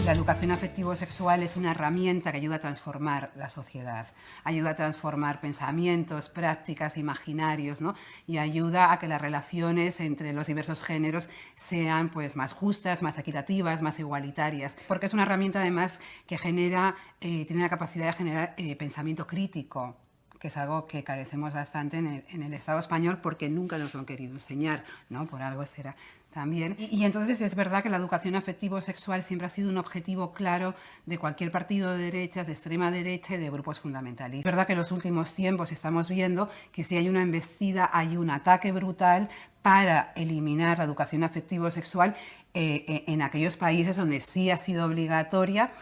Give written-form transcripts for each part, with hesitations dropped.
La educación afectivo-sexual es una herramienta que ayuda a transformar la sociedad, ayuda a transformar pensamientos, prácticas, imaginarios, ¿no? Y ayuda a que las relaciones entre los diversos géneros sean pues, más justas, más equitativas, más igualitarias, porque es una herramienta además que tiene la capacidad de generar pensamiento crítico, que es algo que carecemos bastante en el Estado español porque nunca nos lo han querido enseñar, ¿no? Por algo será también. Y entonces es verdad que la educación afectivo-sexual siempre ha sido un objetivo claro de cualquier partido de derechas, de extrema derecha y de grupos fundamentalistas. Es verdad que en los últimos tiempos estamos viendo que si hay una embestida, hay un ataque brutal para eliminar la educación afectivo-sexual en aquellos países donde sí ha sido obligatoria.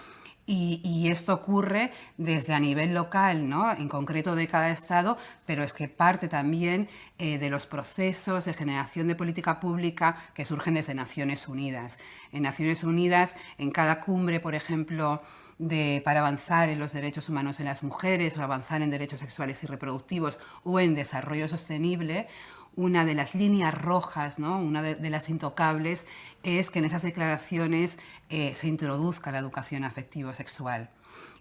Y esto ocurre desde a nivel local, ¿no? En concreto de cada estado, pero es que parte también de los procesos de generación de política pública que surgen desde Naciones Unidas. En Naciones Unidas, en cada cumbre, por ejemplo, para avanzar en los derechos humanos de las mujeres o avanzar en derechos sexuales y reproductivos o en desarrollo sostenible, una de las líneas rojas, ¿no? Una de las intocables, es que en esas declaraciones se introduzca la educación afectivo-sexual.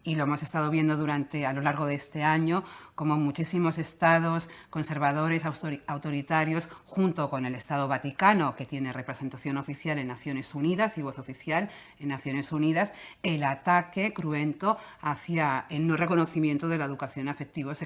Y lo hemos estado viendo a lo largo de este año, como muchísimos estados conservadores, autoritarios, junto con el Estado Vaticano, que tiene representación oficial en Naciones Unidas y voz oficial en Naciones Unidas, el ataque cruento hacia el no reconocimiento de la educación afectivo-sexual